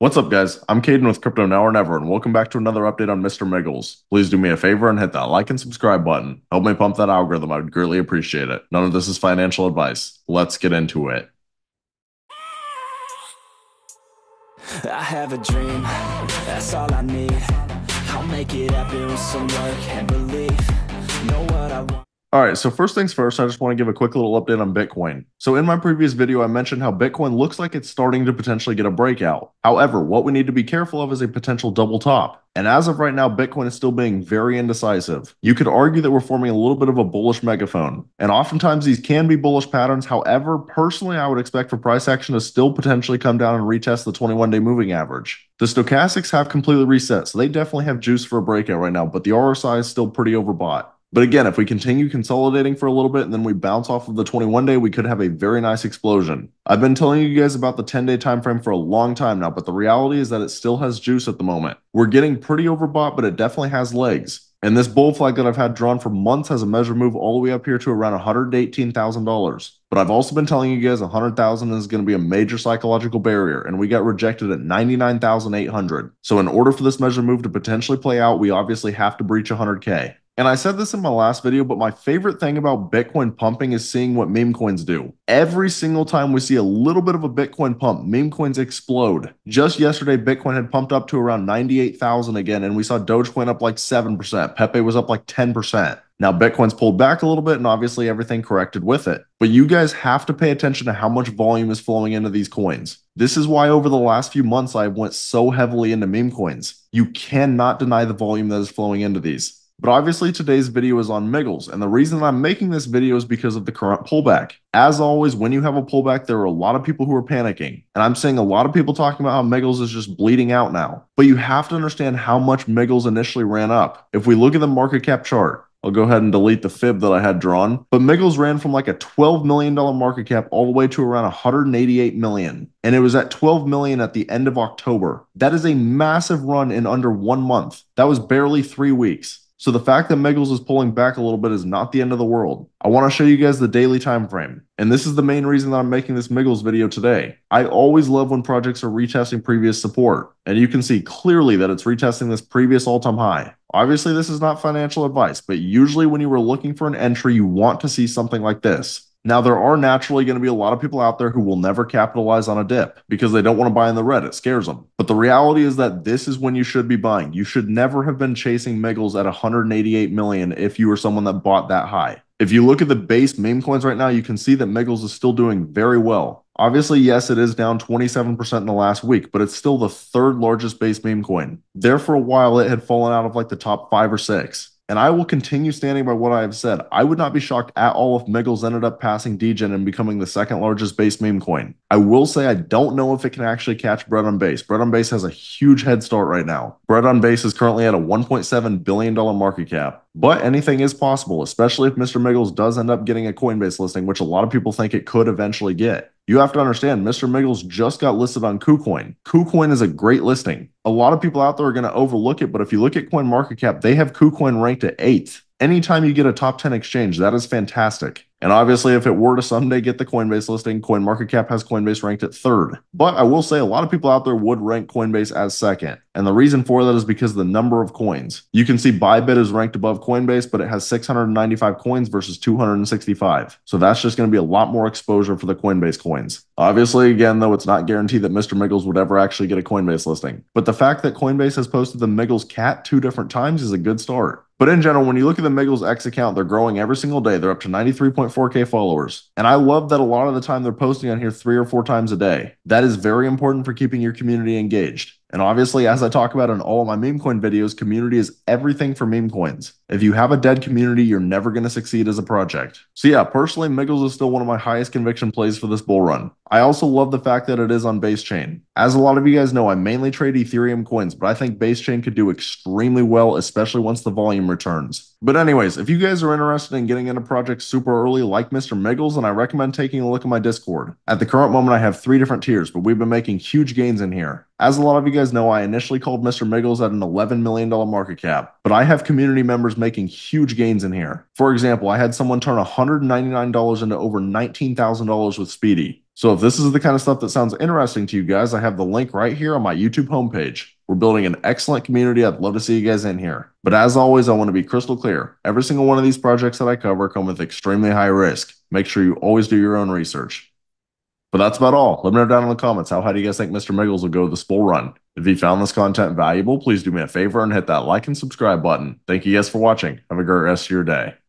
What's up, guys? I'm Caden with Crypto Now or Never, and welcome back to another update on Mr. Miggles. Please do me a favor and hit that like and subscribe button. Help me pump that algorithm. I would greatly appreciate it. None of this is financial advice. Let's get into it. I have a dream, that's all I need. I'll make it happen with some work and belief. Know what I want. All right, so first things first, I just want to give a quick little update on Bitcoin. So in my previous video, I mentioned how Bitcoin looks like it's starting to potentially get a breakout. However, what we need to be careful of is a potential double top. And as of right now, Bitcoin is still being very indecisive. You could argue that we're forming a little bit of a bullish megaphone. And oftentimes these can be bullish patterns. However, personally, I would expect for price action to still potentially come down and retest the 21-day moving average. The stochastics have completely reset, so they definitely have juice for a breakout right now, but the RSI is still pretty overbought. But again, if we continue consolidating for a little bit and then we bounce off of the 21-day, we could have a very nice explosion. I've been telling you guys about the 10-day time frame for a long time now, but the reality is that it still has juice at the moment. We're getting pretty overbought, but it definitely has legs. And this bull flag that I've had drawn for months has a measure move all the way up here to around $118,000. But I've also been telling you guys 100,000 is going to be a major psychological barrier, and we got rejected at 99,800. So in order for this measure move to potentially play out, we obviously have to breach 100K. And I said this in my last video, but my favorite thing about Bitcoin pumping is seeing what meme coins do. Every single time we see a little bit of a Bitcoin pump, meme coins explode. Just yesterday, Bitcoin had pumped up to around 98,000 again, and we saw Dogecoin up like 7%. Pepe was up like 10%. Now, Bitcoin's pulled back a little bit, and obviously everything corrected with it. But you guys have to pay attention to how much volume is flowing into these coins. This is why over the last few months, I went so heavily into meme coins. You cannot deny the volume that is flowing into these. But obviously today's video is on Miggles, and the reason I'm making this video is because of the current pullback. As always, when you have a pullback, there are a lot of people who are panicking, and I'm seeing a lot of people talking about how Miggles is just bleeding out now. But you have to understand how much Miggles initially ran up. If we look at the market cap chart, I'll go ahead and delete the fib that I had drawn, but Miggles ran from like a $12 million market cap all the way to around 188 million. And it was at 12 million at the end of October. That is a massive run in under 1 month. That was barely 3 weeks. So the fact that Miggles is pulling back a little bit is not the end of the world. I want to show you guys the daily time frame. And this is the main reason that I'm making this Miggles video today. I always love when projects are retesting previous support. And you can see clearly that it's retesting this previous all-time high. Obviously, this is not financial advice, but usually when you were looking for an entry, you want to see something like this. Now, there are naturally going to be a lot of people out there who will never capitalize on a dip because they don't want to buy in the red. It scares them. But the reality is that this is when you should be buying. You should never have been chasing Miggles at 188 million if you were someone that bought that high. If you look at the base meme coins right now, you can see that Miggles is still doing very well. Obviously, yes, it is down 27% in the last week, but it's still the third largest base meme coin. There for a while, it had fallen out of like the top 5 or 6. And I will continue standing by what I have said. I would not be shocked at all if Miggles ended up passing Degen and becoming the second largest base meme coin. I will say I don't know if it can actually catch Bread on Base. Bread on Base has a huge head start right now. Bread on Base is currently at a $1.7 billion market cap. But anything is possible, especially if Mr. Miggles does end up getting a Coinbase listing, which a lot of people think it could eventually get. You have to understand, Mr. Miggles just got listed on KuCoin. KuCoin is a great listing. A lot of people out there are going to overlook it, but if you look at CoinMarketCap, they have KuCoin ranked at 8th. Anytime you get a top 10 exchange, that is fantastic. And obviously, if it were to someday get the Coinbase listing, CoinMarketCap has Coinbase ranked at 3rd. But I will say a lot of people out there would rank Coinbase as 2nd. And the reason for that is because of the number of coins. You can see Bybit is ranked above Coinbase, but it has 695 coins versus 265. So that's just going to be a lot more exposure for the Coinbase coins. Obviously, again, though, it's not guaranteed that Mr. Miggles would ever actually get a Coinbase listing. But the fact that Coinbase has posted the Miggles cat 2 different times is a good start. But in general, when you look at the Miggles X account, they're growing every single day. They're up to 93.4K followers. And I love that a lot of the time they're posting on here 3 or 4 times a day. That is very important for keeping your community engaged. And obviously, as I talk about in all of my meme coin videos, community is everything for meme coins. If you have a dead community, you're never going to succeed as a project. So yeah, personally, Miggles is still one of my highest conviction plays for this bull run. I also love the fact that it is on Base Chain. As a lot of you guys know, I mainly trade Ethereum coins, but I think Base Chain could do extremely well, especially once the volume returns. But anyways, if you guys are interested in getting into projects super early like Mr. Miggles, then I recommend taking a look at my Discord. At the current moment, I have 3 different tiers, but we've been making huge gains in here. As a lot of you guys know, I initially called Mr. Miggles at an $11 million market cap, but I have community members making huge gains in here. For example, I had someone turn $199 into over $19,000 with Speedy. So if this is the kind of stuff that sounds interesting to you guys, I have the link right here on my YouTube homepage. We're building an excellent community. I'd love to see you guys in here. But as always, I want to be crystal clear. Every single one of these projects that I cover come with extremely high risk. Make sure you always do your own research. But that's about all. Let me know down in the comments, how high do you guys think Mr. Miggles will go this bull run? If you found this content valuable, please do me a favor and hit that like and subscribe button. Thank you guys for watching. Have a great rest of your day.